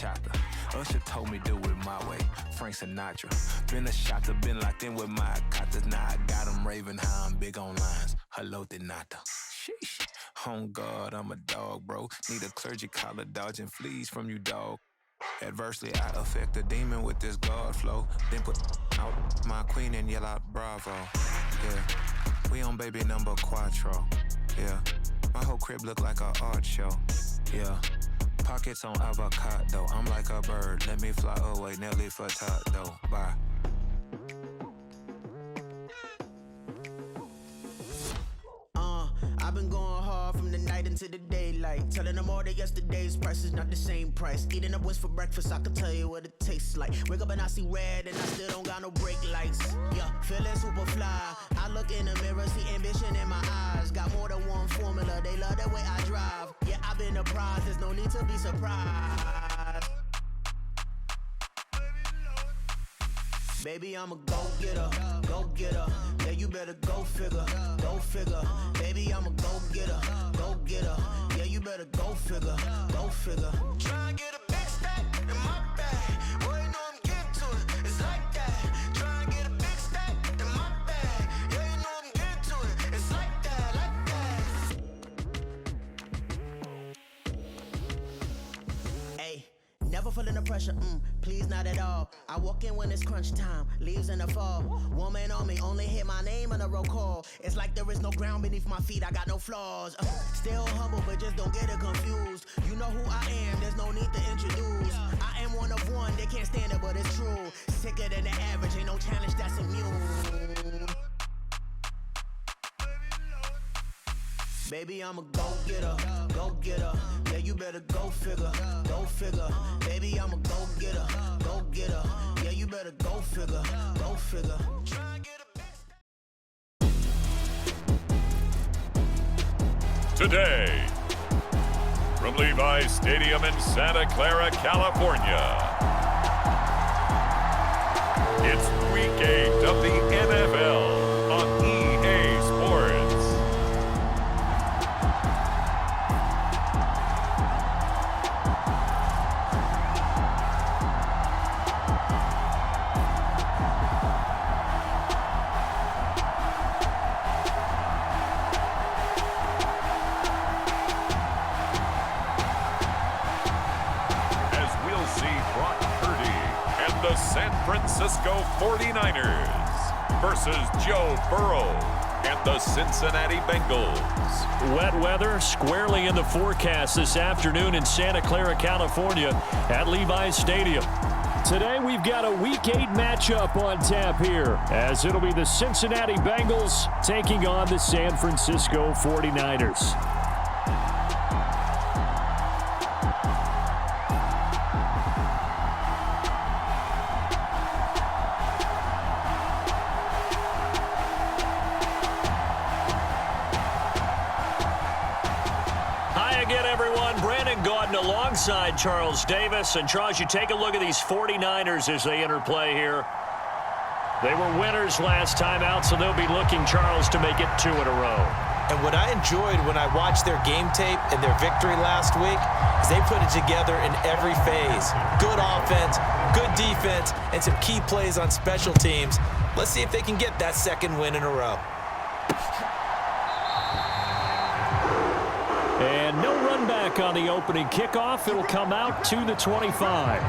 chapter. Usher told me do it my way. Frank Sinatra. Been a shotter, been locked in with my cotters. Now I got them raving how I'm big on lines. Hello, Denata. Sheesh. On God, I'm a dog, bro. Need a clergy collar, dodging fleas from you, dog. Adversely, I affect a demon with this God flow. Then put out my queen and yell out bravo. Yeah, we on baby number quattro. Yeah, my whole crib look like a art show. Yeah, pockets on avocado. I'm like a bird. Let me fly away, Nelly Furtado. Bye. I've been going hard from the night into the daylight. Telling them all that yesterday's price is not the same price. Eating up wings for breakfast, I can tell you what it tastes like. Wake up and I see red and I still don't got no brake lights. Yeah, feeling super fly. I look in the mirror, see ambition in my eyes. Got more than one formula, they love the way I drive. Yeah, I've been a prize, there's no need to be surprised. Baby, I'm a go-getter, go-getter. Yeah, you better go figure, go figure. Baby, I'm a go-getter, go-getter. Yeah, you better go figure, go figure. Try and get a big stack in my bag. Boy, you know I'm getting to it, it's like that. Try and get a big stack in my bag. Yeah, you know I'm getting to it, it's like that, Hey, never feeling the pressure, please not at all. I walk in when it's crunch time, leaves in the fall. Woman on me, only hit my name on a roll call. It's like there is no ground beneath my feet, I got no flaws. Still humble, but just don't get it confused. You know who I am, there's no need to introduce. I am one of one, they can't stand it, but it's true. Sicker than the average, ain't no challenge that's immune. Baby, I'm a go-getter, go-getter. Yeah, you better go figure, go figure. Baby, I'm a go-getter, go-getter. Yeah, you better go figure, go figure. Try and get a Today, from Levi's Stadium in Santa Clara, California, it's Week 8 of the NFL on EA Sports. San Francisco 49ers versus Joe Burrow and the Cincinnati Bengals. Wet weather squarely in the forecast this afternoon in Santa Clara, California at Levi's Stadium. Today we've got a Week 8 matchup on tap here, as it'll be the Cincinnati Bengals taking on the San Francisco 49ers. Alongside Charles Davis. And Charles, you take a look at these 49ers as they enter play here. They were winners last time out, so they'll be looking, Charles, to make it 2 in a row. And what I enjoyed when I watched their game tape and their victory last week is they put it together in every phase. Good offense, good defense, and some key plays on special teams. Let's see if they can get that second win in a row. And no run back on the opening kickoff. It'll come out to the 25.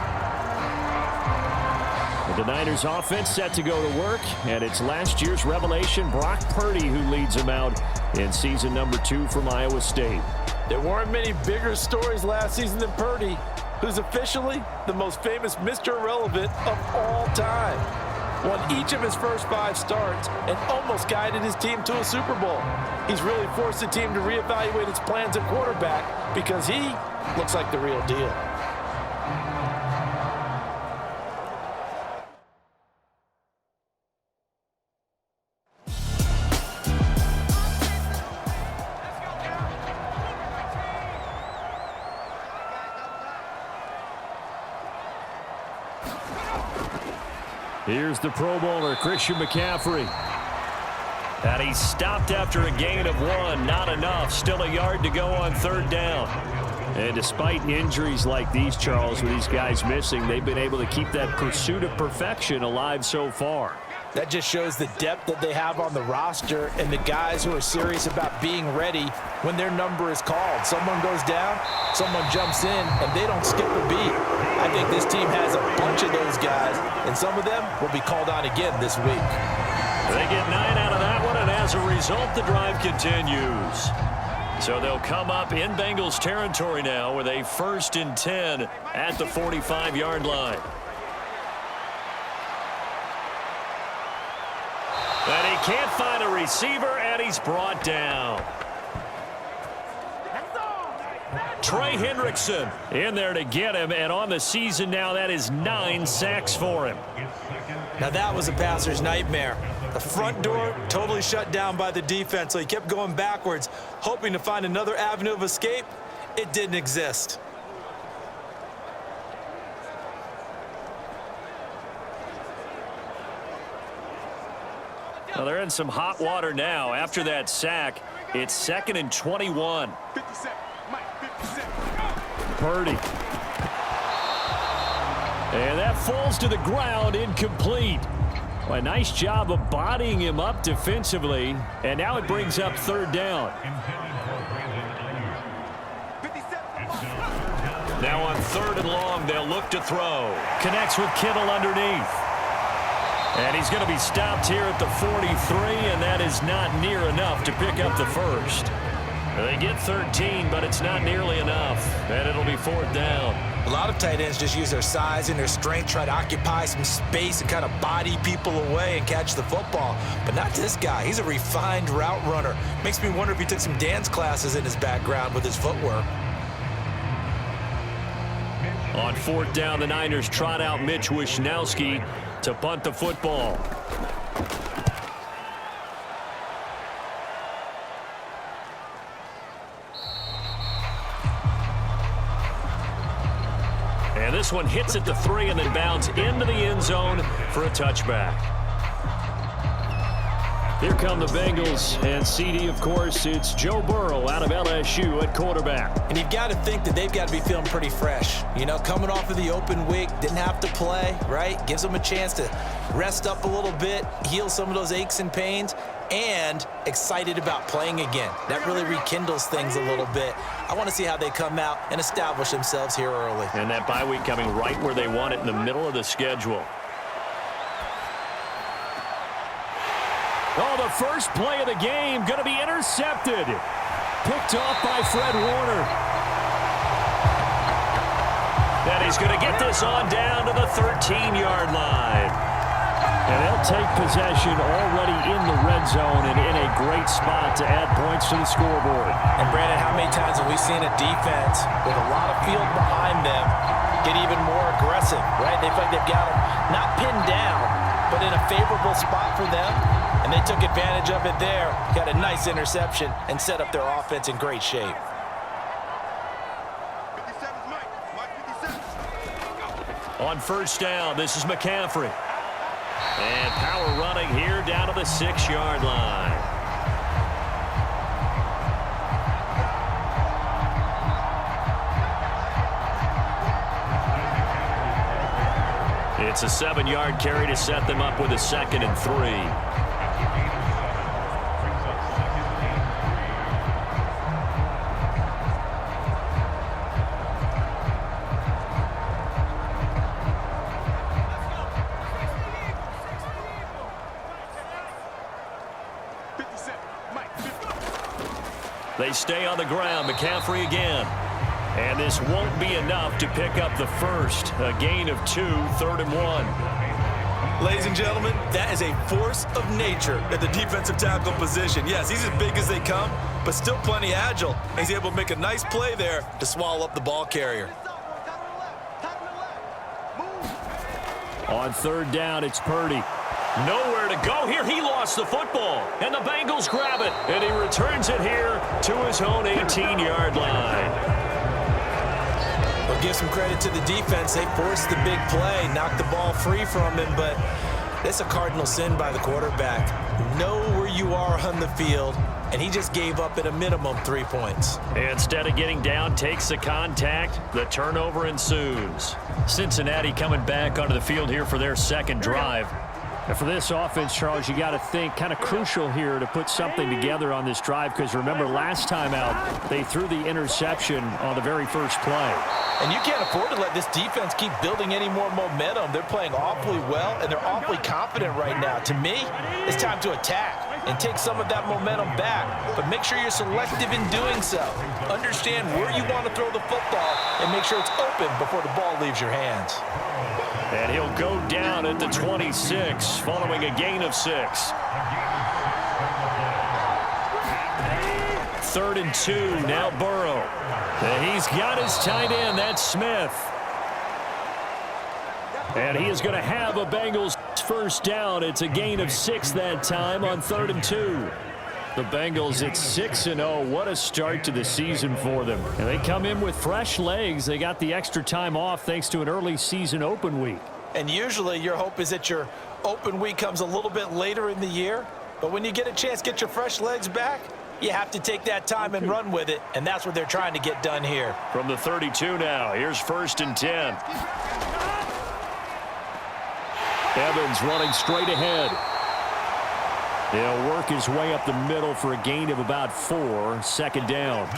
The Niners offense set to go to work, and it's last year's revelation, Brock Purdy, who leads them out in season number 2 from Iowa State. There weren't many bigger stories last season than Purdy, who's officially the most famous Mr. Irrelevant of all time. Won each of his first 5 starts and almost guided his team to a Super Bowl. He's really forced the team to reevaluate its plans at quarterback because he looks like the real deal. Here's the Pro Bowler, Christian McCaffrey. And he stopped after a gain of 1. Not enough. Still a yard to go on 3rd down. And despite injuries like these, Charles, with these guys missing, they've been able to keep that pursuit of perfection alive so far. That just shows the depth that they have on the roster and the guys who are serious about being ready when their number is called. Someone goes down, someone jumps in, and they don't skip a beat. I think this team has a bunch of those guys, and some of them will be called on again this week. They get 9 out of that one, and as a result, the drive continues. So they'll come up in Bengals territory now with a 1st and 10 at the 45-yard line. And he can't find a receiver, and he's brought down. Trey Hendrickson in there to get him, and on the season now, that is 9 sacks for him. Now that was a passer's nightmare. The front door totally shut down by the defense, so he kept going backwards, hoping to find another avenue of escape. It didn't exist. Well, they're in some hot water now. After that sack, it's 2nd and 21. Purdy. And that falls to the ground, incomplete. Well, a nice job of bodying him up defensively, and now it brings up 3rd down. Now on 3rd and long, they'll look to throw. Connects with Kittle underneath. And he's going to be stopped here at the 43, and that is not near enough to pick up the 1st. They get 13, but it's not nearly enough, and it'll be 4th down. A lot of tight ends just use their size and their strength, try to occupy some space and kind of body people away and catch the football. But not this guy. He's a refined route runner. Makes me wonder if he took some dance classes in his background with his footwork. On 4th down, the Niners trot out Mitch Wishnowski to punt the football. And this one hits at the 3 and then bounds into the end zone for a touchback. Here come the Bengals, and CD, of course, it's Joe Burrow out of LSU at quarterback. And you've got to think that they've got to be feeling pretty fresh. You know, coming off of the open week, didn't have to play, right? Gives them a chance to rest up a little bit, heal some of those aches and pains, and excited about playing again. That really rekindles things a little bit. I want to see how they come out and establish themselves here early. And that bye week coming right where they want it, in the middle of the schedule. Oh, the first play of the game going to be intercepted. Picked off by Fred Warner. And he's going to get this on down to the 13-yard line. And they'll take possession already in the red zone and in a great spot to add points to the scoreboard. And, Brandon, how many times have we seen a defense with a lot of field behind them get even more aggressive, right? They feel like they've got them not pinned down, but in a favorable spot for them. And they took advantage of it there, got a nice interception, and set up their offense in great shape. On 1st down, this is McCaffrey. And power running here down to the 6-yard line. It's a 7-yard carry to set them up with a 2nd and 3. They stay on the ground. McCaffrey again. And this won't be enough to pick up the 1st. A gain of 2, 3rd and 1. Ladies and gentlemen, that is a force of nature at the defensive tackle position. Yes, he's as big as they come, but still plenty agile. He's able to make a nice play there to swallow up the ball carrier. On 3rd down, it's Purdy. Nowhere to go here. He lost the football, and the Bengals grab it, and he returns it here to his own 18-yard line. We'll give some credit to the defense. They forced the big play, knocked the ball free from him, but that's a cardinal sin by the quarterback. Know where you are on the field and he just gave up at a minimum 3 points. Instead of getting down, takes the contact. The turnover ensues. Cincinnati coming back onto the field here for their second drive. And for this offense, Charles, you got to think kind of crucial here to put something together on this drive, because remember last time out they threw the interception on the very first play. And you can't afford to let this defense keep building any more momentum. They're playing awfully well, and they're awfully confident right now. To me, it's time to attack and take some of that momentum back. But make sure you're selective in doing so. Understand where you want to throw the football and make sure it's open before the ball leaves your hands. And he'll go down at the 26 following a gain of 6. 3rd and 2, now Burrow. And he's got his tight end, that's Smith. And he is going to have a Bengals first down. It's a gain of 6 that time on 3rd and 2. The Bengals at 6-0. What a start to the season for them. And they come in with fresh legs. They got the extra time off thanks to an early season open week. And usually your hope is that your open week comes a little bit later in the year. But when you get a chance to get your fresh legs back, you have to take that time and run with it. And that's what they're trying to get done here. From the 32 now, here's 1st and 10. Evans running straight ahead. He'll work his way up the middle for a gain of about 4. 2nd down.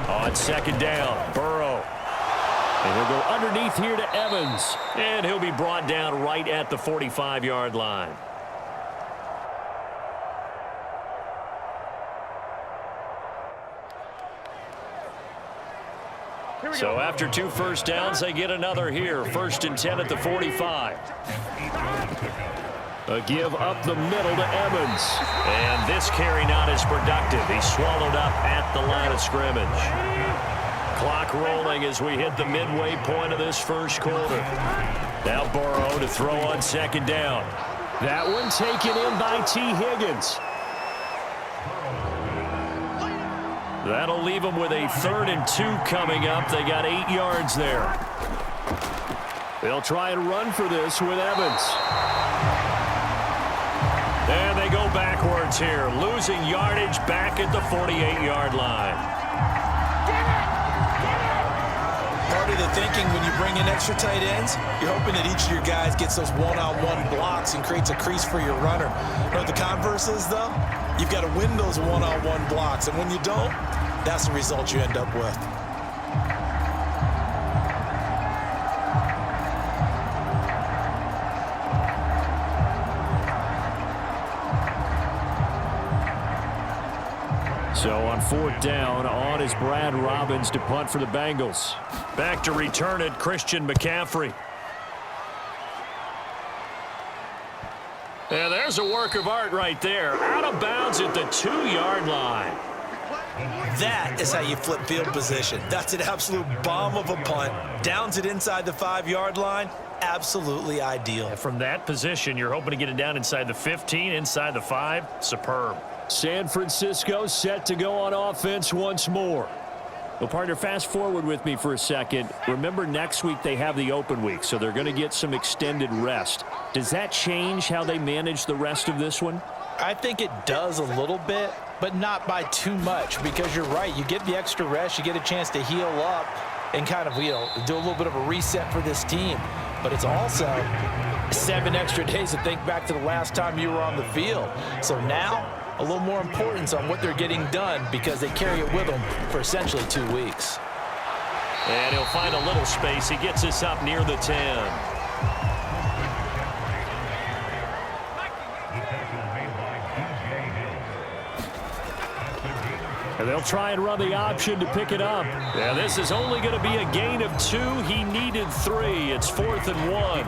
On 2nd down, Burrow. And he'll go underneath here to Evans. And he'll be brought down right at the 45-yard line. So after 2 first downs, they get another here. 1st and 10 at the 45. A give up the middle to Evans. And this carry not as productive. He's swallowed up at the line of scrimmage. Clock rolling as we hit the midway point of this first quarter. Now Burrow to throw on 2nd down. That one taken in by T. Higgins. That'll leave them with a 3rd and 2 coming up. They got 8 yards there. They'll try and run for this with Evans. And they go backwards here, losing yardage back at the 48-yard line. Part of the thinking when you bring in extra tight ends, you're hoping that each of your guys gets those one-on-one blocks and creates a crease for your runner. You know what the converse is, though? You've got to win those one-on-one blocks, and when you don't, that's the result you end up with. So on 4th down, on is Brad Robbins to punt for the Bengals. Back to return it, Christian McCaffrey. And there's a work of art right there. Out of bounds at the 2-yard line. That is how you flip field position. That's an absolute bomb of a punt. Downs it inside the 5-yard line. Absolutely ideal. And from that position, you're hoping to get it down inside the 15, inside the 5. Superb. San Francisco set to go on offense once more. Well, partner, fast forward with me for a second. Remember, next week they have the open week, so they're going to get some extended rest. Does that change how they manage the rest of this one? I think it does a little bit, but not by too much, because you're right. You get the extra rest, you get a chance to heal up and kind of, do a little bit of a reset for this team. But it's also 7 extra days to think back to the last time you were on the field. So now, a little more importance on what they're getting done, because they carry it with them for essentially 2 weeks. And he'll find a little space. He gets us up near the 10. And they'll try and run the option to pick it up. Yeah, this is only going to be a gain of 2. He needed 3. It's 4th and 1.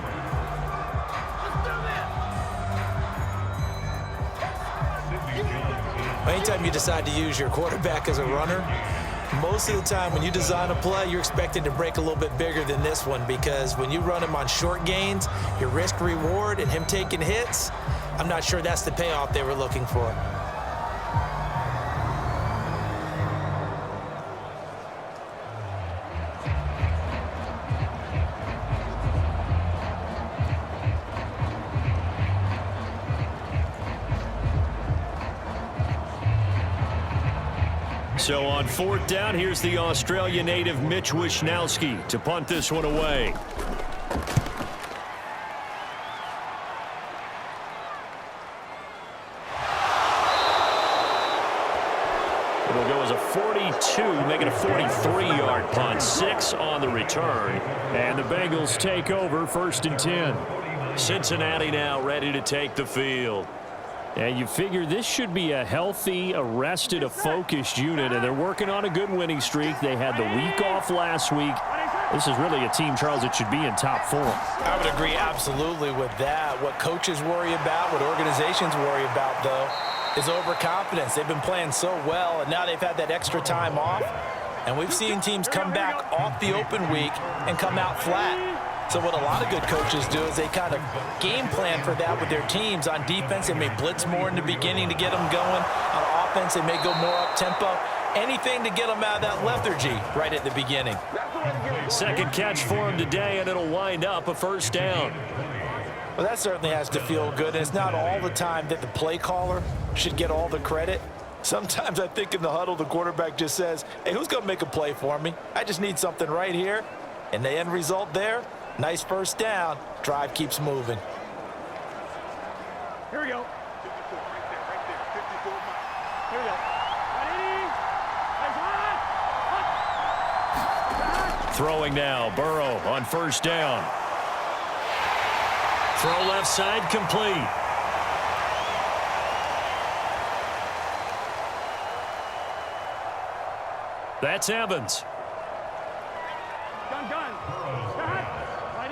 Anytime you decide to use your quarterback as a runner, most of the time when you design a play, you're expecting to break a little bit bigger than this one, because when you run him on short gains, your risk reward and him taking hits, I'm not sure that's the payoff they were looking for. So on 4th down, here's the Australia native Mitch Wishnowsky to punt this one away. It'll go as a 42, making a 43-yard punt. 6 on the return. And the Bengals take over 1st and 10. Cincinnati now ready to take the field. And you figure this should be a healthy, arrested, a focused unit, and they're working on a good winning streak. They had the week off last week. This is really a team, Charles, that should be in top form. I would agree absolutely with that. What coaches worry about, what organizations worry about, though, is overconfidence. They've been playing so well, and now they've had that extra time off. And we've seen teams come back off the open week and come out flat. So what a lot of good coaches do is they kind of game plan for that with their teams. On defense, they may blitz more in the beginning to get them going. On offense, they may go more up-tempo. Anything to get them out of that lethargy right at the beginning. Second catch for him today, and it'll wind up a 1st down. Well, that certainly has to feel good. And it's not all the time that the play caller should get all the credit. Sometimes I think in the huddle, the quarterback just says, hey, who's going to make a play for me? I just need something right here. And the end result there, nice 1st down. Drive keeps moving. Here we go. Here we go. Throwing now, Burrow on 1st down. Throw left side, complete. That's Evans. Gun. Right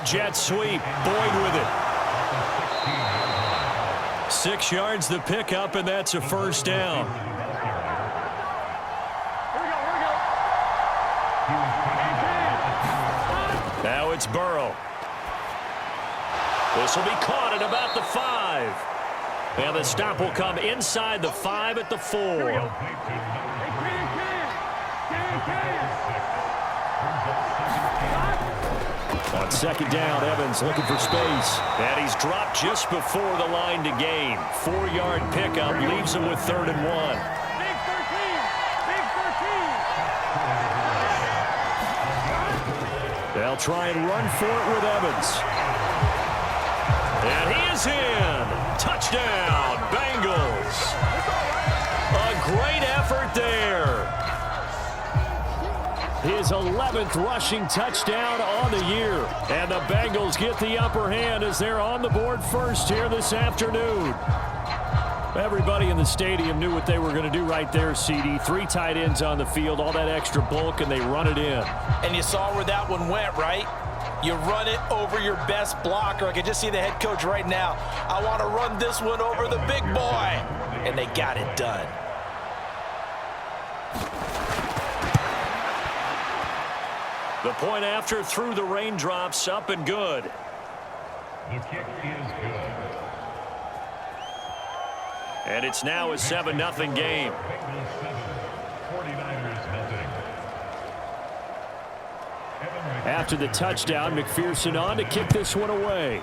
80. Jet sweep. Boyd with it. 6 yards the pickup, and that's a 1st down. Now it's Burrow. This will be caught at about the 5. And the stop will come inside the 5 at the 4. On 2nd down, Evans looking for space. And he's dropped just before the line to gain. 4-yard pickup leaves him with 3rd and 1. Big 13. They'll try and run for it with Evans. And he is in. Touchdown, Bengals. A great effort there. His 11th rushing touchdown on the year. And the Bengals get the upper hand as they're on the board first here this afternoon. Everybody in the stadium knew what they were going to do right there, CD. 3 tight ends on the field, all that extra bulk, and they run it in. And you saw where that one went, right? You run it over your best blocker. I can just see the head coach right now. I want to run this one over the big boy. And they got it done. The point after through the raindrops, up and good. The kick is good. And it's now a 7-0 game. Bengals 7, 49ers nothing. After the touchdown, McPherson on to kick this one away.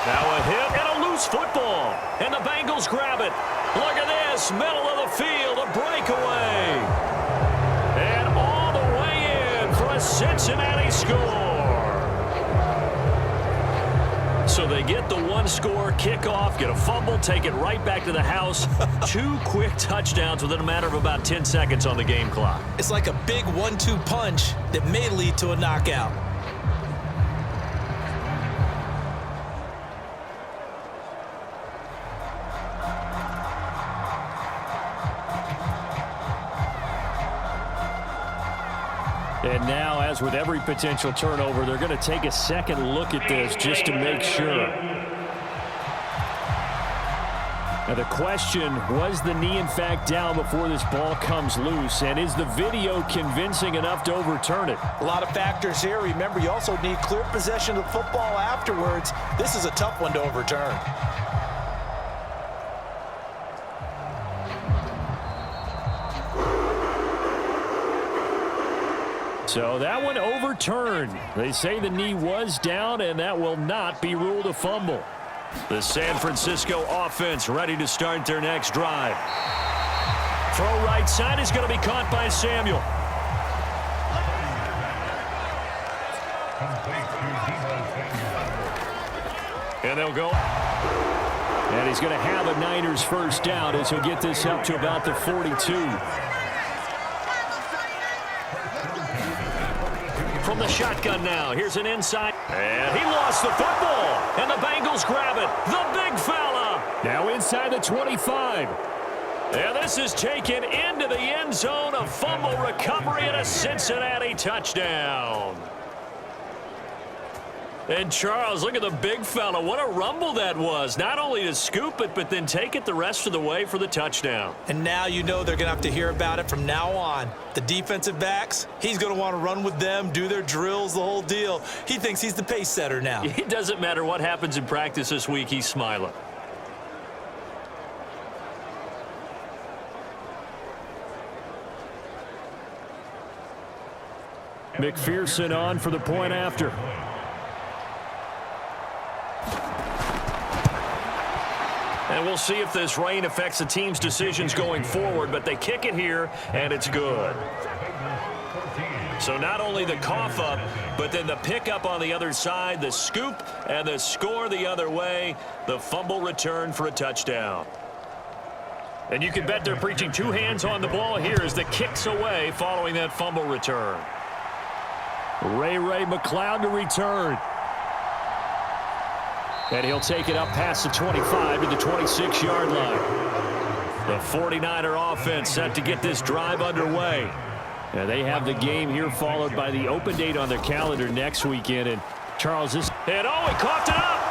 Now a hit and a loose football. And the Bengals grab it. Look at this, middle of the field, a breakaway. And all the way in for a Cincinnati score. So they get the 1-score kickoff, get a fumble, take it right back to the house. 2 quick touchdowns within a matter of about 10 seconds on the game clock. It's like a big 1-2 punch that may lead to a knockout. And now, as with every potential turnover, they're going to take a second look at this just to make sure. Now the question, was the knee in fact down before this ball comes loose? And is the video convincing enough to overturn it? A lot of factors here. Remember, you also need clear possession of the football afterwards. This is a tough one to overturn. So that one overturned. They say the knee was down, and that will not be ruled a fumble. The San Francisco offense ready to start their next drive. Throw right side is going to be caught by Samuel. And they'll go. And he's going to have a Niners first down as he'll get this up to about the 42. From the shotgun now. Here's an inside. And he lost the football. And the Bengals grab it. The big fella. Now inside the 25. And this is taken into the end zone. A fumble recovery and a Cincinnati touchdown. And Charles, look at the big fella. What a rumble that was. Not only to scoop it, but then take it the rest of the way for the touchdown. And now you know they're going to have to hear about it from now on. The defensive backs, he's going to want to run with them, do their drills, the whole deal. He thinks he's the pace setter now. It doesn't matter what happens in practice this week. He's smiling. McPherson on for the point after. And we'll see if this rain affects the team's decisions going forward, but they kick it here, and it's good. So not only the cough up, but then the pickup on the other side, the scoop, and the score the other way, the fumble return for a touchdown. And you can bet they're preaching two hands on the ball here as the kick's away following that fumble return. Ray McLeod to return. And he'll take it up past the 25 to the 26-yard line. The 49er offense set to get this drive underway. And they have the game here followed by the open date on their calendar next weekend. And Charles is... And oh, he coughed it up!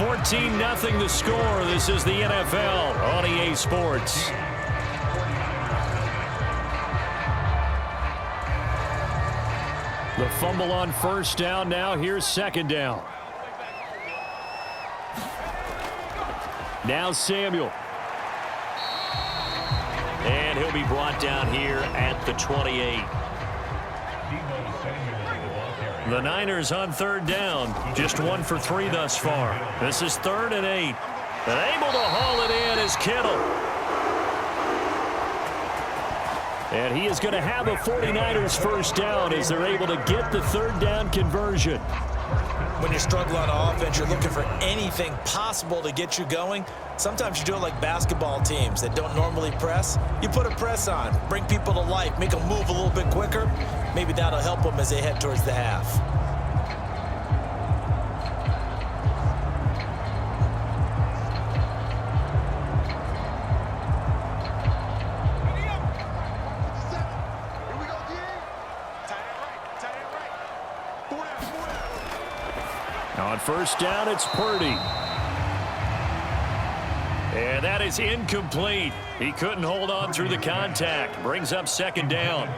14-0 the score. This is the NFL on EA Sports. The fumble on first down now. Here's second down. Now Samuel. And he'll be brought down here at the 28. The Niners on third down, just 1 for 3 thus far. This is 3rd and 8. And able to haul it in is Kittle. And he is going to have a 49ers first down as they're able to get the third down conversion. When you struggle on offense, you're looking for anything possible to get you going. Sometimes you do it like basketball teams that don't normally press. You put a press on, bring people to life, make them move a little bit quicker. Maybe that'll help them as they head towards the half. On first down, it's Purdy. And that is incomplete. He couldn't hold on through the contact. Brings up second down.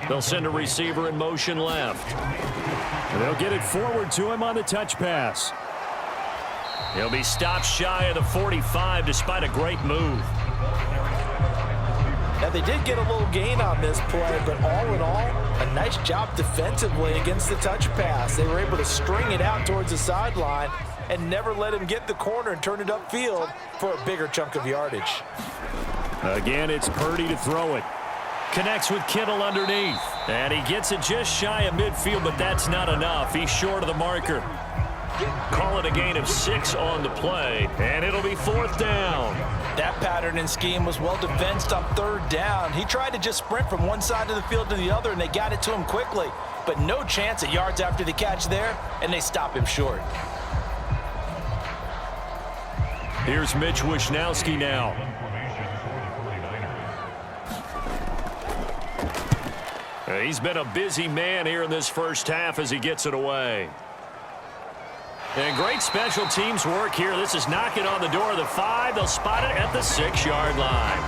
They'll send a receiver in motion left. And they'll get it forward to him on the touch pass. He'll be stopped shy of the 45 despite a great move. Now, they did get a little gain on this play, but all in all, a nice job defensively against the touch pass. They were able to string it out towards the sideline and never let him get the corner and turn it upfield for a bigger chunk of yardage. Again, it's Purdy to throw it. Connects with Kittle underneath. And he gets it just shy of midfield, but that's not enough. He's short of the marker. Call it a gain of 6 on the play, and it'll be 4th down. That pattern and scheme was well defensed on third down. He tried to just sprint from one side of the field to the other, and they got it to him quickly. But no chance at yards after the catch there, and they stop him short. Here's Mitch Wishnowski now. He's been a busy man here in this first half as he gets it away. And great special teams work here. This is knocking on the door of the 5. They'll spot it at the 6-yard line.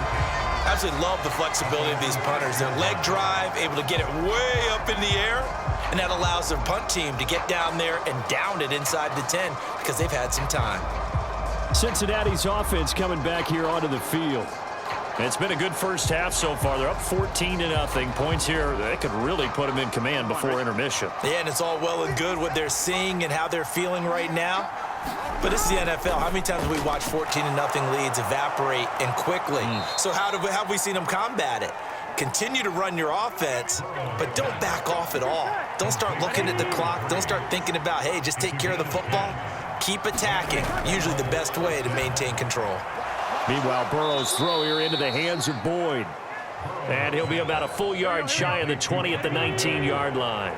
I absolutely love the flexibility of these punters. Their leg drive, able to get it way up in the air, and that allows their punt team to get down there and down it inside the 10 because they've had some time. Cincinnati's offense coming back here onto the field. It's been a good first half so far. They're up 14-0. Points here, they could really put them in command before intermission. Yeah, and it's all well and good what they're seeing and how they're feeling right now. But this is the NFL. How many times have we watched 14-0 leads evaporate and quickly? So how have we seen them combat it? Continue to run your offense, but don't back off at all. Don't start looking at the clock. Don't start thinking about, hey, just take care of the football. Keep attacking. Usually the best way to maintain control. Meanwhile, Burrow's throw here into the hands of Boyd. And he'll be about a full yard shy of the 20 at the 19-yard line.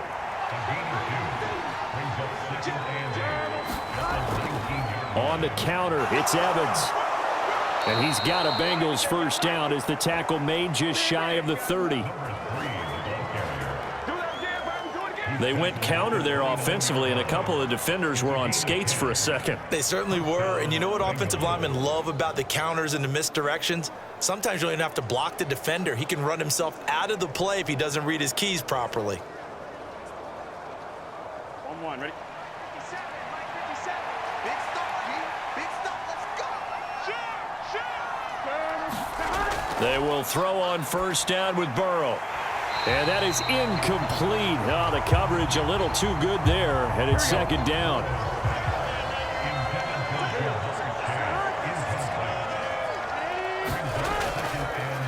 On the counter, it's Evans. And he's got a Bengals first down as the tackle made just shy of the 30. They went counter there offensively, and a couple of defenders were on skates for a second. They certainly were, and you know what offensive linemen love about the counters and the misdirections? Sometimes you don't even have to block the defender. He can run himself out of the play if he doesn't read his keys properly. 1-1, ready? 57, Mike 57. Big stop, G. Big stop, let's go. They will throw on first down with Burrow. And that is incomplete. Oh, the coverage a little too good there, and it's second down.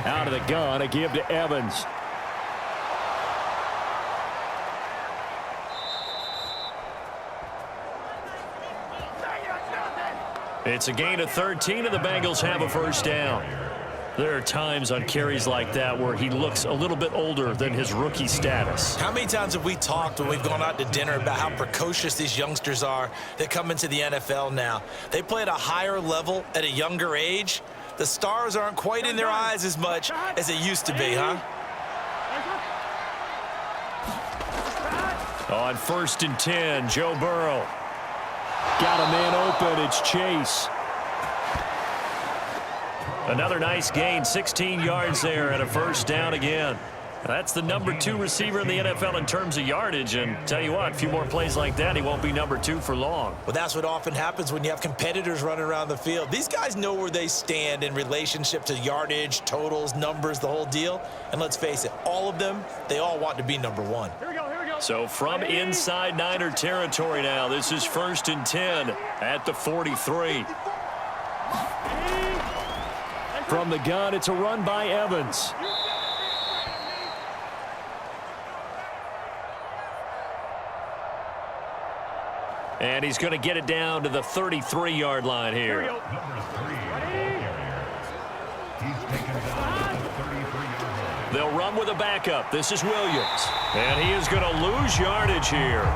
Out of the gun, a give to Evans. It's a gain of 13, and the Bengals have a first down. There are times on carries like that where he looks a little bit older than his rookie status. How many times have we talked when we've gone out to dinner about how precocious these youngsters are that come into the NFL now? They play at a higher level at a younger age. The stars aren't quite in their eyes as much as they used to be, huh? On 1st and 10, Joe Burrow. Got a man open, it's Chase. Another nice gain, 16 yards there and a first down again. That's the number 2 receiver in the NFL in terms of yardage, and tell you what, a few more plays like that, he won't be number 2 for long. Well, that's what often happens when you have competitors running around the field. These guys know where they stand in relationship to yardage, totals, numbers, the whole deal. And let's face it, all of them, they all want to be number 1. Here we go, here we go. So from inside Niner territory now, this is 1st and 10 at the 43. From the gun, it's a run by Evans. And he's going to get it down to the 33-yard line here. Here we go. They'll run with a backup. This is Williams. And he is going to lose yardage here.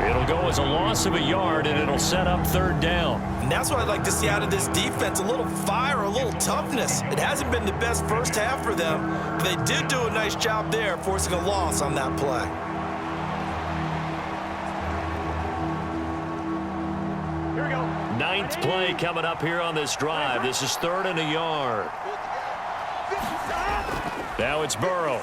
It'll go as a loss of a yard, and it'll set up 3rd down. And that's what I'd like to see out of this defense, a little fire, a little toughness. It hasn't been the best first half for them, but they did do a nice job there, forcing a loss on that play. Here we go. 9th play coming up here on this drive. This is 3rd and a yard. Now it's Burrow.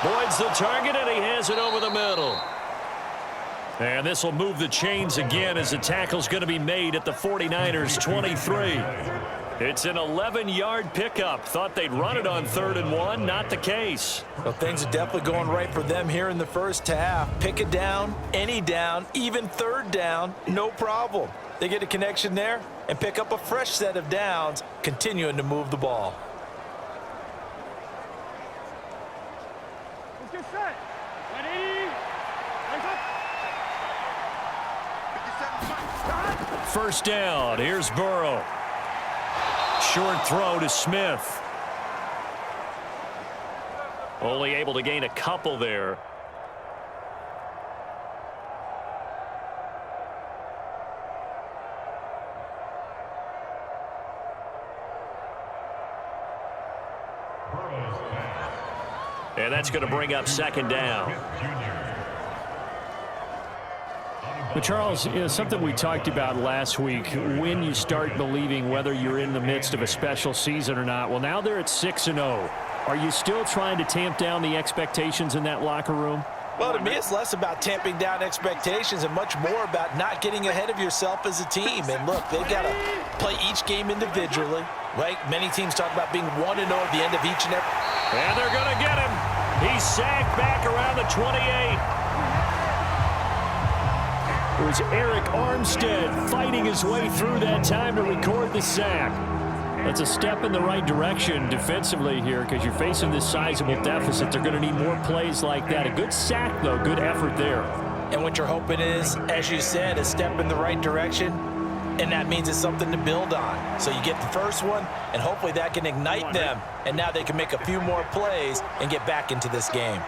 Boyd's the target, and he has it over the middle. And this will move the chains again as the tackle's going to be made at the 49ers' 23. It's an 11-yard pickup. Thought they'd run it on 3rd and 1. Not the case. Well, things are definitely going right for them here in the first half. Pick it down, any down, even 3rd down, no problem. They get a connection there and pick up a fresh set of downs, continuing to move the ball. Let's get set. Ready? Hands up. First down. Here's Burrow. Short throw to Smith. Only able to gain a couple there. And that's going to bring up 2nd down. But Charles, something we talked about last week, when you start believing whether you're in the midst of a special season or not. Well, now they're at 6-0. Are you still trying to tamp down the expectations in that locker room? Well, to me, it's less about tamping down expectations and much more about not getting ahead of yourself as a team. And look, they've got to play each game individually, right? Many teams talk about being 1-0 at the end of each and every. And they're going to get him. He's sacked back around the 28. It was Eric Armstead fighting his way through that time to record the sack. That's a step in the right direction defensively here because you're facing this sizable deficit. They're going to need more plays like that. A good sack, though. Good effort there. And what you're hoping is, as you said, a step in the right direction, and that means it's something to build on. So you get the first one, and hopefully that can ignite them, and now they can make a few more plays and get back into this game.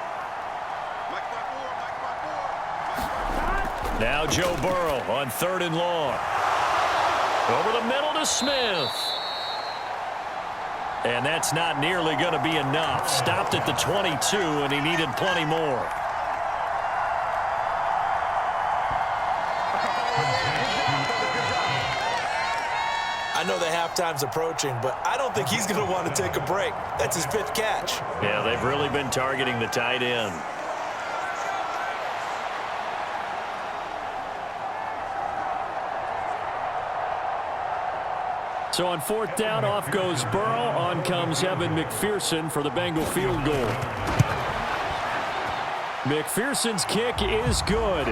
Now Joe Burrow on 3rd and long. Over the middle to Smith. And that's not nearly going to be enough. Stopped at the 22, and he needed plenty more. I know the halftime's approaching, but I don't think he's going to want to take a break. That's his 5th catch. Yeah, they've really been targeting the tight end. So on 4th down, off goes Burrow. On comes Evan McPherson for the Bengal field goal. McPherson's kick is good.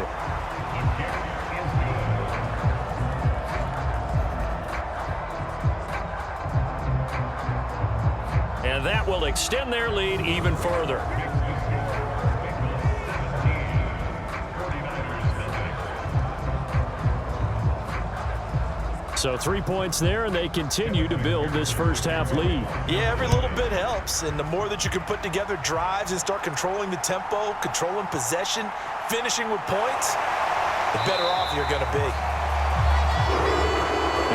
And that will extend their lead even further. So 3 points there, and they continue to build this first half lead. Yeah, every little bit helps, and the more that you can put together drives and start controlling the tempo, controlling possession, finishing with points, the better off you're going to be.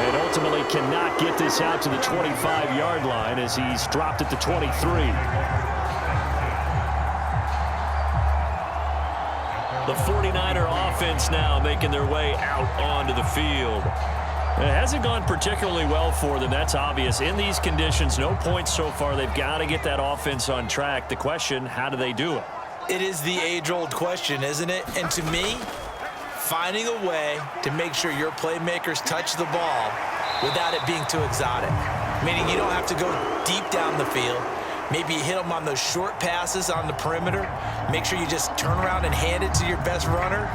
And ultimately cannot get this out to the 25-yard line as he's dropped at the 23. The 49er offense now making their way out onto the field. It hasn't gone particularly well for them. That's obvious. In these conditions, no points so far. They've got to get that offense on track. The question, how do they do it? It is the age-old question, isn't it? And to me, finding a way to make sure your playmakers touch the ball without it being too exotic. Meaning you don't have to go deep down the field. Maybe you hit them on those short passes on the perimeter. Make sure you just turn around and hand it to your best runner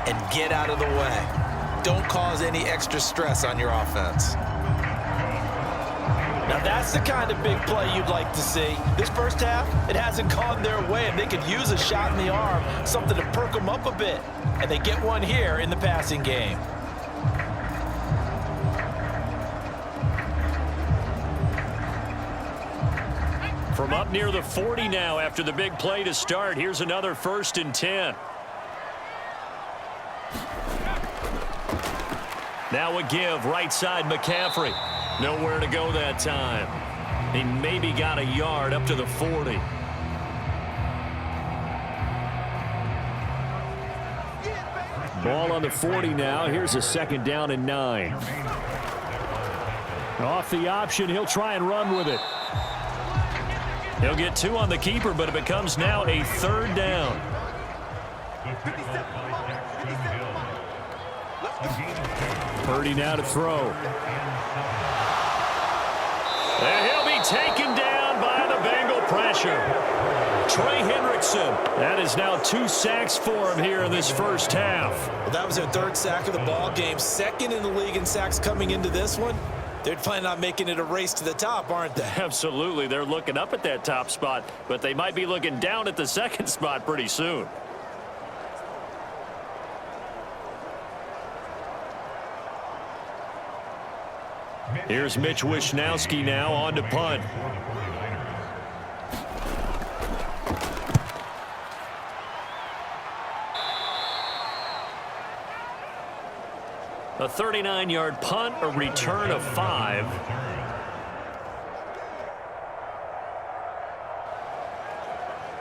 and get out of the way. Don't cause any extra stress on your offense. Now that's the kind of big play you'd like to see. This first half, it hasn't gone their way, and they could use a shot in the arm, something to perk them up a bit. And they get one here in the passing game. From up near the 40 now after the big play to start. Here's another 1st and 10. Now a give, right side McCaffrey. Nowhere to go that time. He maybe got a yard up to the 40. Ball on the 40 now. Here's a 2nd down and 9. Off the option, he'll try and run with it. He'll get 2 on the keeper, but it becomes now a 3rd down. Purdy now to throw. And he'll be taken down by the Bengal pressure. Trey Hendrickson. That is now 2 sacks for him here in this first half. Well, that was their 3rd sack of the ball game. 2nd in the league in sacks coming into this one. They're planning on making it a race to the top, aren't they? Absolutely. They're looking up at that top spot, but they might be looking down at the 2nd spot pretty soon. Here's Mitch Wishnowsky now on to punt. A 39-yard punt, a return of 5.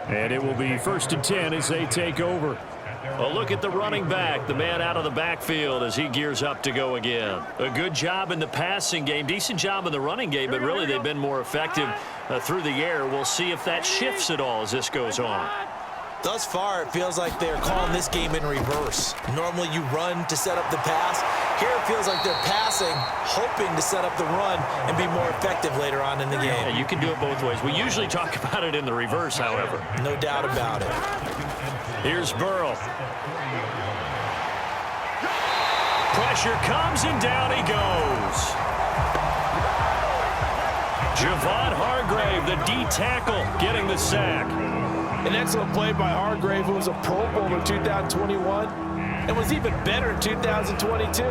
And it will be 1st and 10 as they take over. A look at the running back, the man out of the backfield as he gears up to go again. A good job in the passing game, decent job in the running game, but really they've been more effective through the air. We'll see if that shifts at all as this goes on. Thus far, it feels like they're calling this game in reverse. Normally you run to set up the pass. Here it feels like they're passing, hoping to set up the run and be more effective later on in the game. Yeah, you can do it both ways. We usually talk about it in the reverse, however. No doubt about it. Here's Burrow. Pressure comes and down he goes. Javon Hargrave, the D tackle, getting the sack. An excellent play by Hargrave, who was a Pro Bowler in 2021 and was even better in 2022.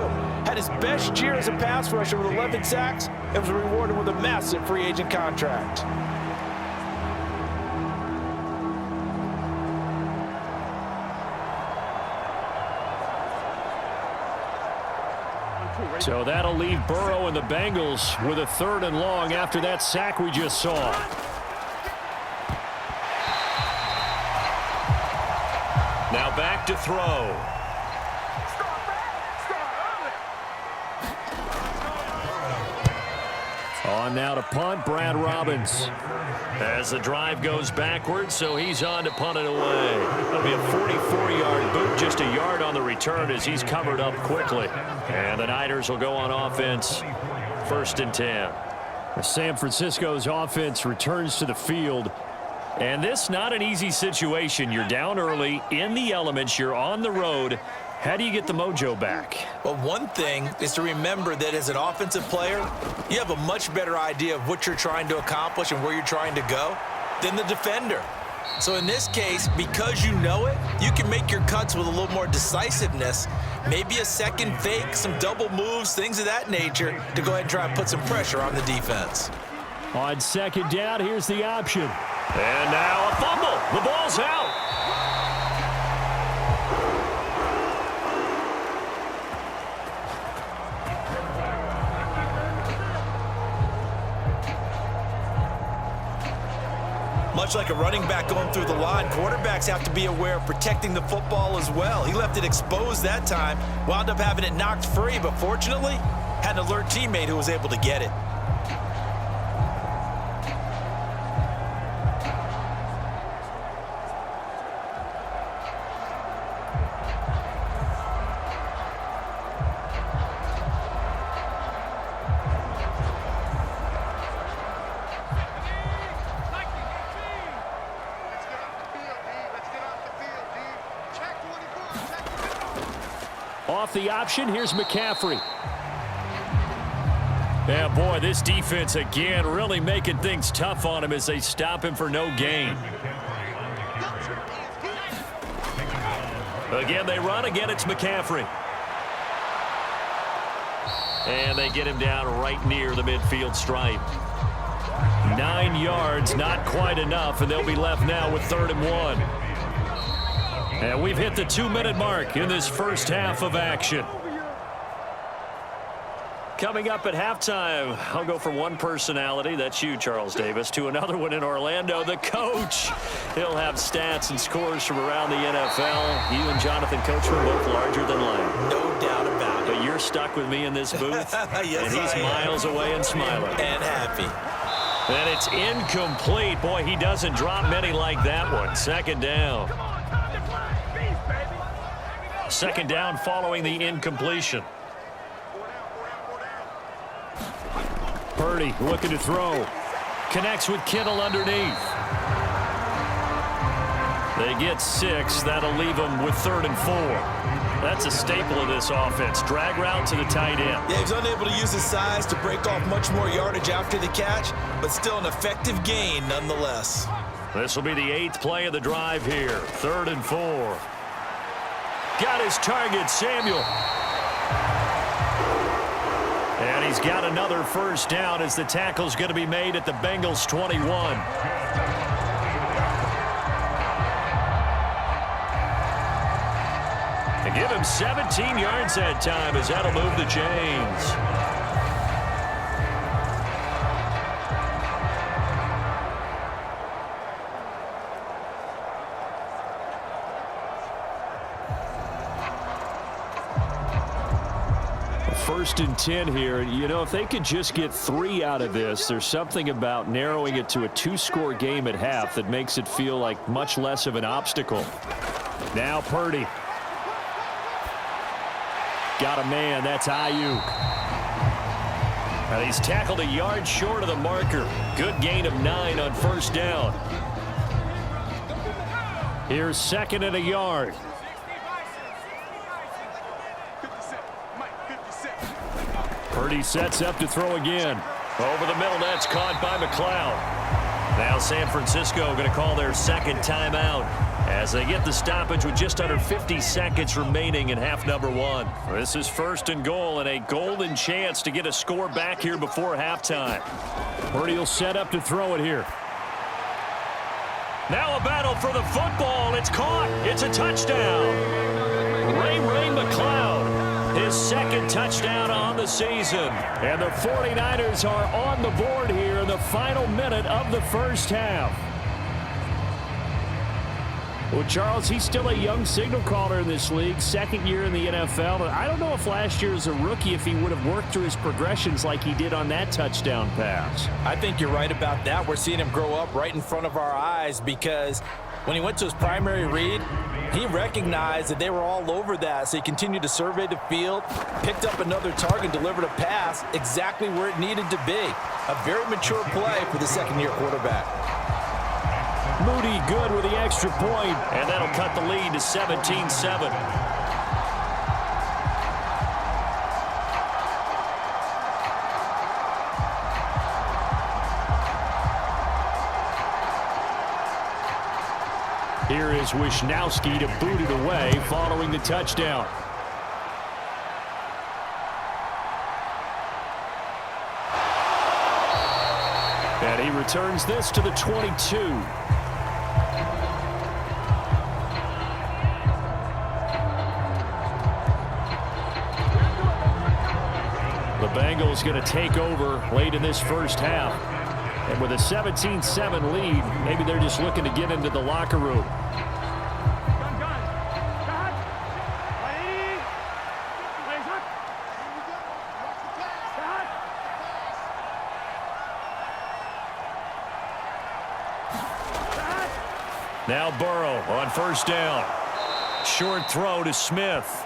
Had his best year as a pass rusher with 11 sacks and was rewarded with a massive free agent contract. So that'll leave Burrow and the Bengals with a 3rd and long after that sack we just saw. Now back to throw. On now to punt, Brad Robbins. As the drive goes backwards, so he's on to punt it away. It'll be a 44-yard boot, just a yard on the return as he's covered up quickly. And the Niners will go on offense, 1st and 10. San Francisco's offense returns to the field. And this not an easy situation. You're down early, in the elements, you're on the road. How do you get the mojo back? Well, one thing is to remember that as an offensive player, you have a much better idea of what you're trying to accomplish and where you're trying to go than the defender. So in this case, because you know it, you can make your cuts with a little more decisiveness, maybe a second fake, some double moves, things of that nature, to go ahead and try and put some pressure on the defense. On 2nd down, here's the option. And now a fumble. The ball's out. Much like a running back going through the line, quarterbacks have to be aware of protecting the football as well. He left it exposed that time, wound up having it knocked free, but fortunately, had an alert teammate who was able to get it. Off the option, here's McCaffrey. Yeah, boy, this defense again really making things tough on him as they stop him for no gain. Again, they run. Again, it's McCaffrey. And they get him down right near the midfield stripe. 9 yards, not quite enough, and they'll be left now with 3rd and 1. And we've hit the 2-minute mark in this first half of action. Coming up at halftime, I'll go from one personality, that's you, Charles Davis, to another one in Orlando, the coach. He'll have stats and scores from around the NFL. You and Jonathan Coachman both larger than life. No doubt about it. But you're stuck with me in this booth, Yes, and he's miles away and smiling. And happy. And it's incomplete. Boy, he doesn't drop many like that one. 2nd down. 2nd down following the incompletion. Purdy looking to throw. Connects with Kittle underneath. They get 6. That'll leave them with 3rd and 4. That's a staple of this offense. Drag route to the tight end. Yeah, he's unable to use his size to break off much more yardage after the catch, but still an effective gain nonetheless. This will be the 8th play of the drive here. 3rd and 4. Got his target, Samuel. And he's got another 1st down as the tackle's going to be made at the Bengals 21. To give him 17 yards that time as that'll move the chains. 1st and 10 here. You know, if they could just get 3 out of this, there's something about narrowing it to a 2-score game at half that makes it feel like much less of an obstacle. Now Purdy. Got a man. That's Ayuk. And he's tackled a yard short of the marker. Good gain of 9 on 1st down. Here's 2nd and a yard. Purdy sets up to throw again. Over the middle, that's caught by McLeod. Now San Francisco going to call their 2nd timeout as they get the stoppage with just under 50 seconds remaining in half number 1. This is 1st and goal and a golden chance to get a score back here before halftime. Purdy will set up to throw it here. Now a battle for the football. It's caught. It's a touchdown. Ray McLeod, his 2nd touchdown on the season. And the 49ers are on the board here in the final minute of the 1st half. Well, Charles, he's still a young signal caller in this league, 2nd year in the NFL. But I don't know if last year as a rookie if he would have worked through his progressions like he did on that touchdown pass. I think you're right about that. We're seeing him grow up right in front of our eyes because when he went to his primary read, he recognized that they were all over that, so he continued to survey the field, picked up another target, delivered a pass exactly where it needed to be. A very mature play for the 2nd-year quarterback. Moody good with the extra point, and that'll cut the lead to 17-7. Here is Wisnowski to boot it away following the touchdown. And he returns this to the 22. The Bengals going to take over late in this 1st half. And with a 17-7 lead, maybe they're just looking to get into the locker room. Now Burrow on 1st down. Short throw to Smith.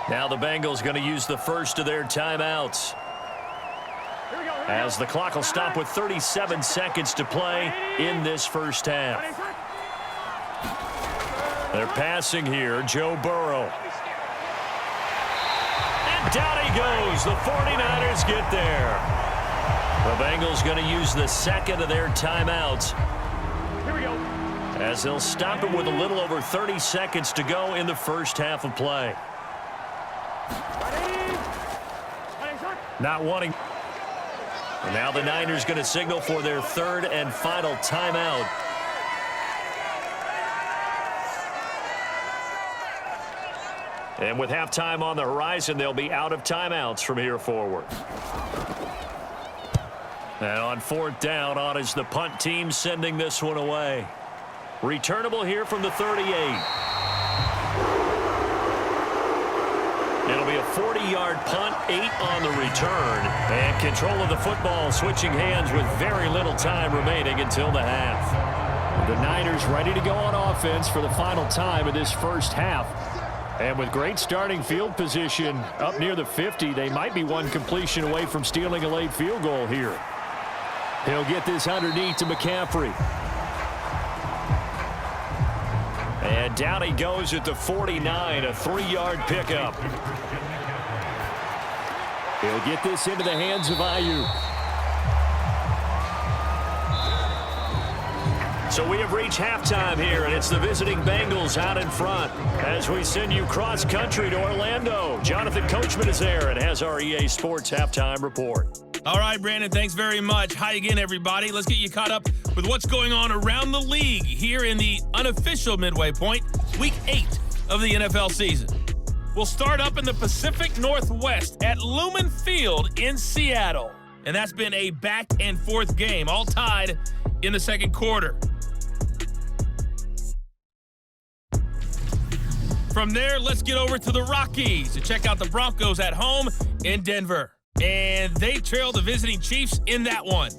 Now the Bengals going to use the first of their timeouts, as the clock will stop with 37 seconds to play in this 1st half. They're passing here, Joe Burrow. And down he goes. The 49ers get there. The Bengals going to use the 2nd of their timeouts, as they'll stop it with a little over 30 seconds to go in the 1st half of play. Not wanting. And now the Niners going to signal for their 3rd and final timeout. And with halftime on the horizon, they'll be out of timeouts from here forward. And on 4th down, on is the punt team sending this one away. Returnable here from the 38. It'll be a 40-yard punt, 8 on the return, and control of the football switching hands with very little time remaining until the half. The Niners ready to go on offense for the final time of this 1st half. And with great starting field position up near the 50, they might be one completion away from stealing a late field goal here. He'll get this underneath to McCaffrey. And down he goes at the 49, a 3-yard pickup. He'll get this into the hands of Ayuk. So we have reached halftime here, and it's the visiting Bengals out in front as we send you cross-country to Orlando. Jonathan Coachman is there and has our EA Sports halftime report. All right, Brandon, thanks very much. Hi again, everybody. Let's get you caught up with what's going on around the league here in the unofficial midway point, Week 8 of the NFL season. We'll start up in the Pacific Northwest at Lumen Field in Seattle. And that's been a back-and-forth game, all tied in the second quarter. From there, let's get over to the Rockies to check out the Broncos at home in Denver. And they trail the visiting Chiefs in that one.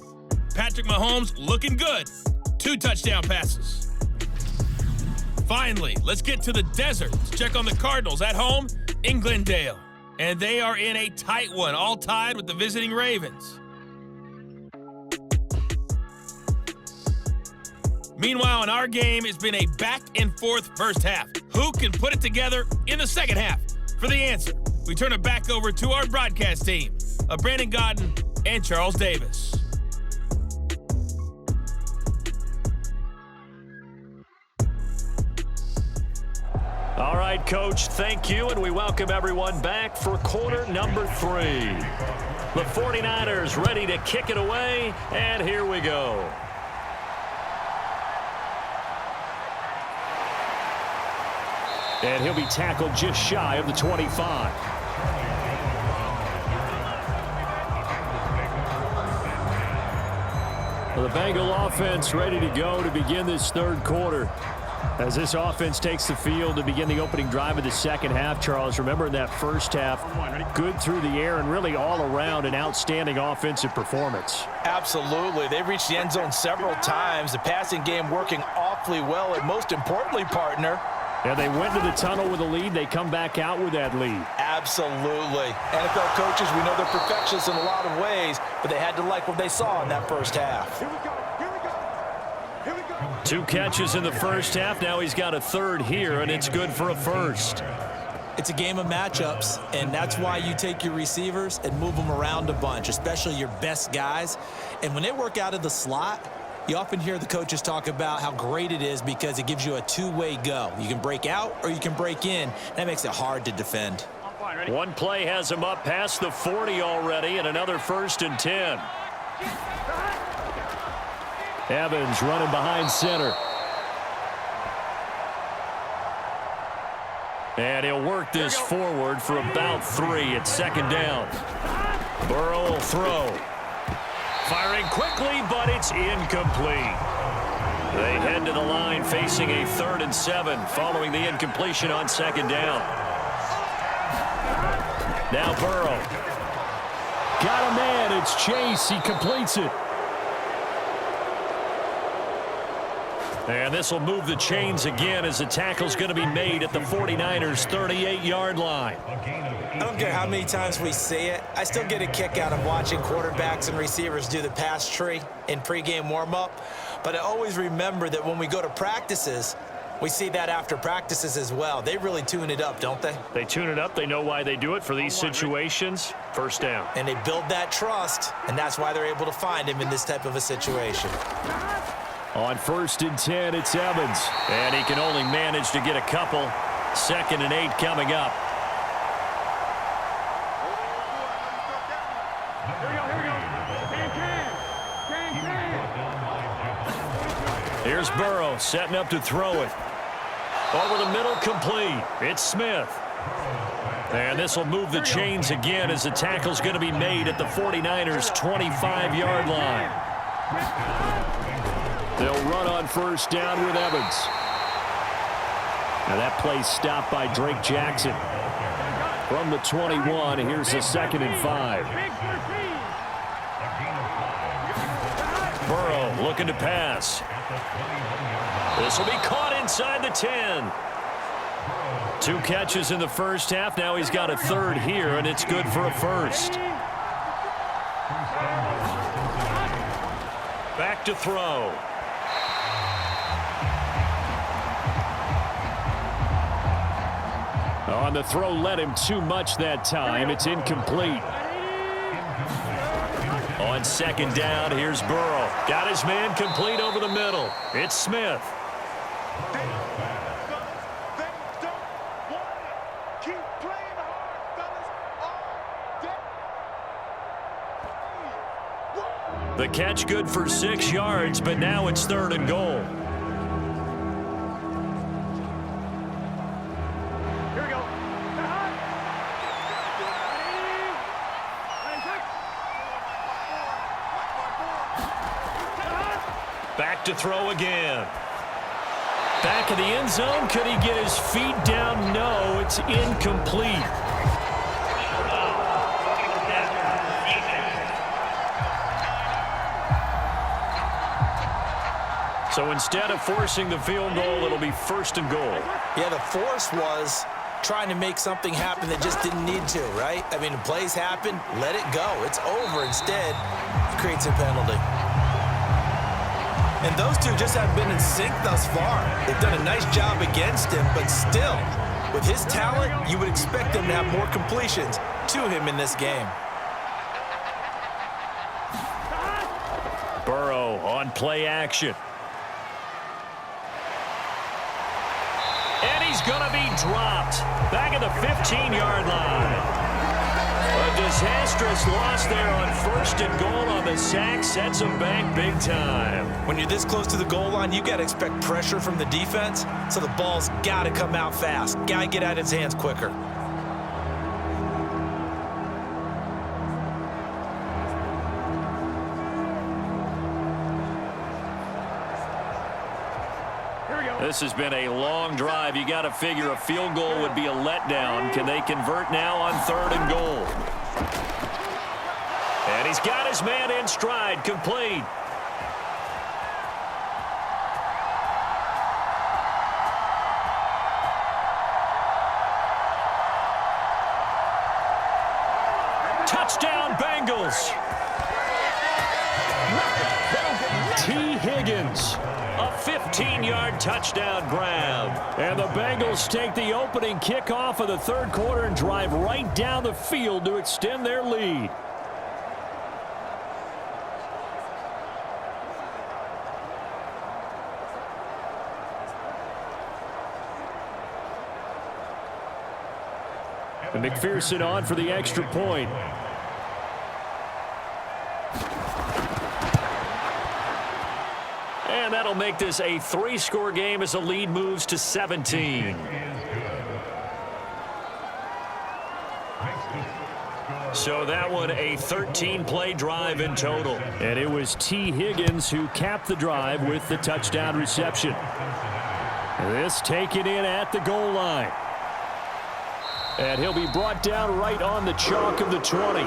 Patrick Mahomes looking good. 2 touchdown passes. Finally, let's get to the desert to check on the Cardinals at home in Glendale. And they are in a tight one, all tied with the visiting Ravens. Meanwhile, in our game, it's been a back-and-forth first half. Who can put it together in the second half? For the answer, we turn it back over to our broadcast team of Brandon Godden and Charles Davis. All right, Coach, thank you, and we welcome everyone back for quarter number 3. The 49ers ready to kick it away, and here we go. And he'll be tackled just shy of the 25. Well, the Bengal offense ready to go to begin this third quarter. As this offense takes the field to begin the opening drive of the second half, Charles, remember in that first half, good through the air and really all around an outstanding offensive performance. Absolutely. They reached the end zone several times. The passing game working awfully well, and most importantly, partner, and they went to the tunnel with a lead. They come back out with that lead. Absolutely. NFL coaches, we know they're perfectionists in a lot of ways, but they had to like what they saw in that first half. Here we go. Here we go. Here we go. 2 catches in the first half. Now he's got a third here, and it's good for a first. It's a game of matchups, and that's why you take your receivers and move them around a bunch, especially your best guys. And when they work out of the slot, you often hear the coaches talk about how great it is because it gives you a two-way go. You can break out or you can break in. That makes it hard to defend. One play has him up past the 40 already, and another 1st and 10. Evans running behind center. And he'll work this forward for about 3 at second down. Burrow will throw. Firing quickly, but it's incomplete. They head to the line facing a 3rd and 7 following the incompletion on second down. Now Burrow. Got a man. It's Chase. He completes it. And this will move the chains again as the tackle's going to be made at the 49ers' 38-yard line. I don't care how many times we see it. I still get a kick out of watching quarterbacks and receivers do the pass tree in pregame warm-up. But I always remember that when we go to practices, we see that after practices as well. They really tune it up, don't they? They tune it up. They know why they do it for these situations. First down. And they build that trust, and that's why they're able to find him in this type of a situation. On 1st and 10, it's Evans. And he can only manage to get a couple. 2nd and 8 coming up. Here's Burrow setting up to throw it. Over the middle, complete. It's Smith. And this will move the chains again as the tackle's going to be made at the 49ers' 25-yard line. They'll run on 1st down with Evans. Now that play stopped by Drake Jackson. From the 21, here's the 2nd and 5. Burrow looking to pass. This will be caught inside the 10. 2 catches in the first half. Now he's got a 3rd here, and it's good for a first. Back to throw. On the throw, led him too much that time. It's incomplete. On 2nd down, here's Burrow. Got his man complete over the middle. It's Smith. The catch good for 6 yards, but now it's 3rd and goal. Here we go. Back to throw again. Back of the end zone. Could he get his feet down? No, it's incomplete. So instead of forcing the field goal, it'll be 1st and goal. Yeah, the force was trying to make something happen that just didn't need to, right? I mean, plays happen, let it go. It's over. Instead, it creates a penalty. And those two just haven't been in sync thus far. They've done a nice job against him, but still, with his talent, you would expect him to have more completions to him in this game. Burrow on play action. And he's going to be dropped. Back at the 15-yard line. A disastrous loss there on 1st and goal on the sack. Sets him back big time. When you're this close to the goal line, you got to expect pressure from the defense, so the ball's got to come out fast. Got to get out of his hands quicker. This has been a long drive. You got to figure a field goal would be a letdown. Can they convert now on 3rd and goal? And he's got his man in stride, complete. Touchdown, Bengals. T. Higgins. A 15-yard touchdown grab. And the Bengals take the opening kickoff of the 3rd quarter and drive right down the field to extend their lead. And McPherson on for the extra point. And that'll make this a 3-score game as the lead moves to 17. So that one a 13-play drive in total. And it was T. Higgins who capped the drive with the touchdown reception. This taken in at the goal line. And he'll be brought down right on the chalk of the 20.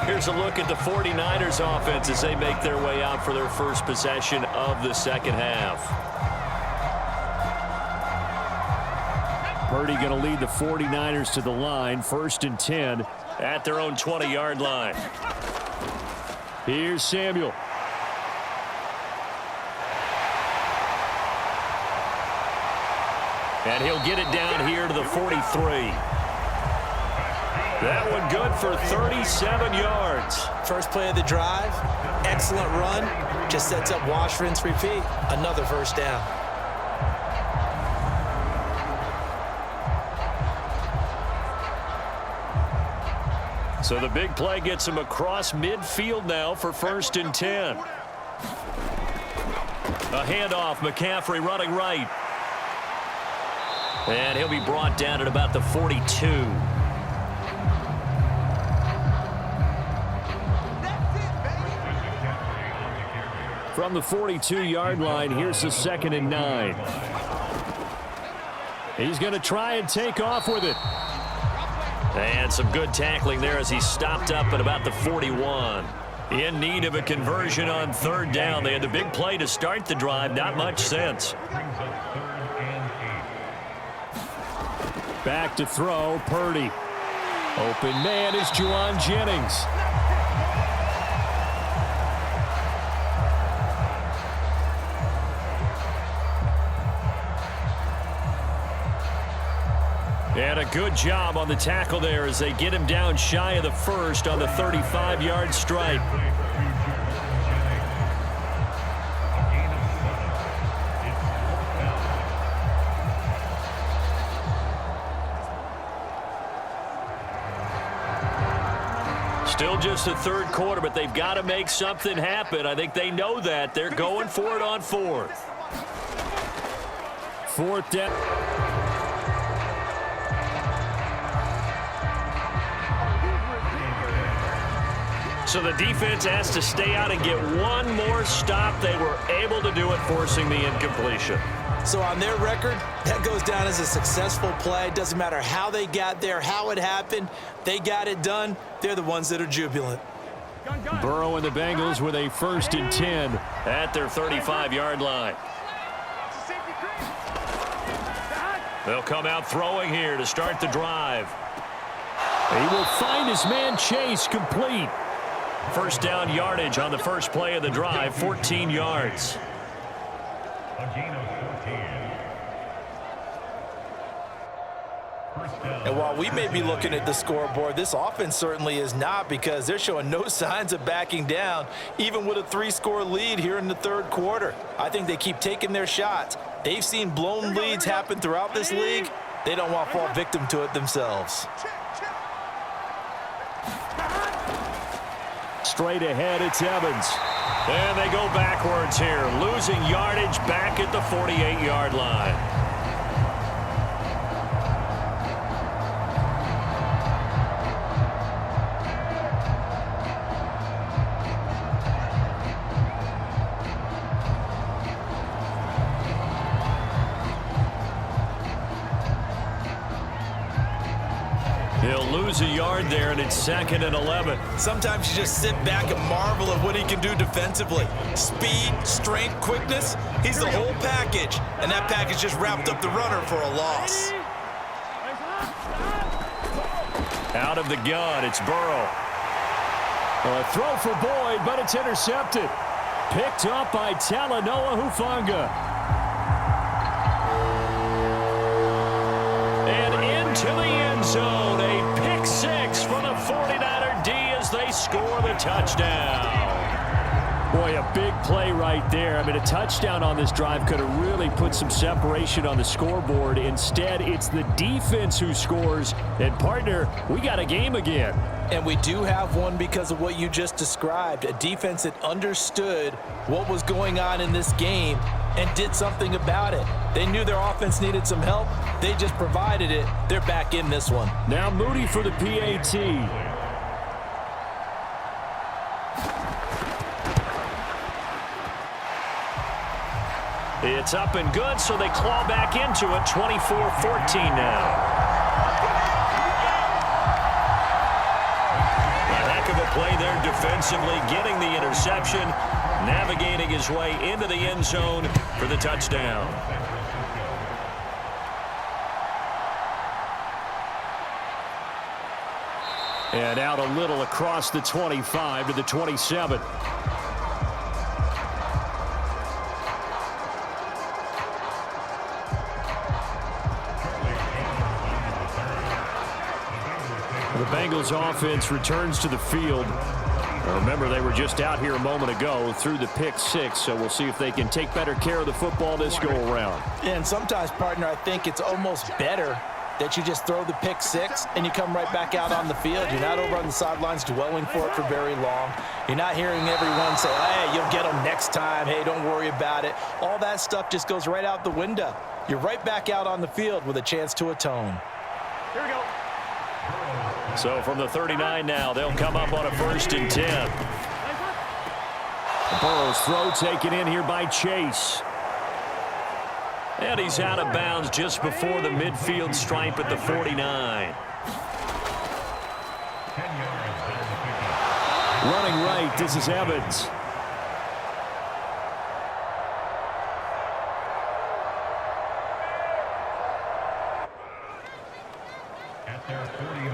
Here's a look at the 49ers offense as they make their way out for their first possession of the second half. Purdy going to lead the 49ers to the line, 1st and 10 at their own 20-yard line. Here's Samuel. And he'll get it down here to the 43. That one good for 37 yards. First play of the drive, excellent run. Just sets up wash, rinse, repeat. Another first down. So the big play gets him across midfield now for 1st and 10. A handoff, McCaffrey running right. And he'll be brought down at about the 42. From the 42-yard line, here's the 2nd and 9. He's going to try and take off with it. And some good tackling there as he stopped up at about the 41. In need of a conversion on 3rd down. They had the big play to start the drive. Not much sense. Back to throw, Purdy. Open man is Juwan Jennings. And a good job on the tackle there as they get him down shy of the 1st on the 35-yard stripe. Still just the 3rd quarter, but they've got to make something happen. I think they know that. They're going for it on 4th. 4th down. So the defense has to stay out and get one more stop. They were able to do it, forcing the incompletion. So on their record, that goes down as a successful play. Doesn't matter how they got there, how it happened. They got it done. They're the ones that are jubilant. Burrow and the Bengals with a 1st and 10 at their 35-yard line. They'll come out throwing here to start the drive. He will find his man Chase complete. First down yardage on the first play of the drive, 14 yards. And while we may be looking at the scoreboard, this offense certainly is not, because they're showing no signs of backing down, even with a 3-score lead here in the third quarter. I think they keep taking their shots. They've seen blown leads happen throughout this league. They don't want to fall victim to it themselves. Straight ahead, it's Evans. And they go backwards here, losing yardage back at the 48-yard line. He'll lose a yard there, and it's 2nd and 11. Sometimes you just sit back and marvel at what he can do defensively. Speed, strength, quickness, he's the whole package. And that package just wrapped up the runner for a loss. Out of the gun, it's Burrow. A throw for Boyd, but it's intercepted. Picked up by Talanoa Hufanga. And into the end zone. A pick 6 for the 49er D as they score the touchdown. Boy, a big play right there. I mean, a touchdown on this drive could have really put some separation on the scoreboard. Instead, it's the defense who scores. And, partner, we got a game again. And we do have one because of what you just described. A defense that understood what was going on in this game and did something about it. They knew their offense needed some help. They just provided it. They're back in this one. Now Moody for the PAT. It's up and good, so they claw back into it. 24-14 now. Of a play there defensively, getting the interception, navigating his way into the end zone for the touchdown. And out a little across the 25 to the 27. The Bengals offense returns to the field. Remember, they were just out here a moment ago through the pick 6, so we'll see if they can take better care of the football this go-around. And sometimes, partner, I think it's almost better that you just throw the pick 6 and you come right back out on the field. You're not over on the sidelines dwelling for it for very long. You're not hearing everyone say, hey, you'll get them next time. Hey, don't worry about it. All that stuff just goes right out the window. You're right back out on the field with a chance to atone. Here we go. So from the 39 now, they'll come up on a 1st and 10. Burrow's throw taken in here by Chase. And he's out of bounds just before the midfield stripe at the 49. Running right, this is Evans.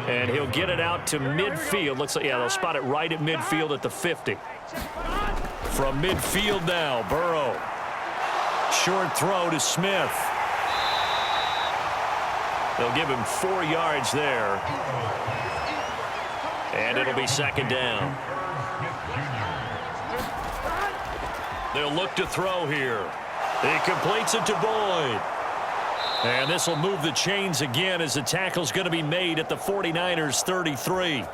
And he'll get it out to midfield. Looks like, yeah, they'll spot it right at midfield at the 50. From midfield now, Burrow. Short throw to Smith. They'll give him 4 yards there. And it'll be 2nd down. They'll look to throw here. He completes it to Boyd. And this will move the chains again as the tackle's going to be made at the 49ers 33.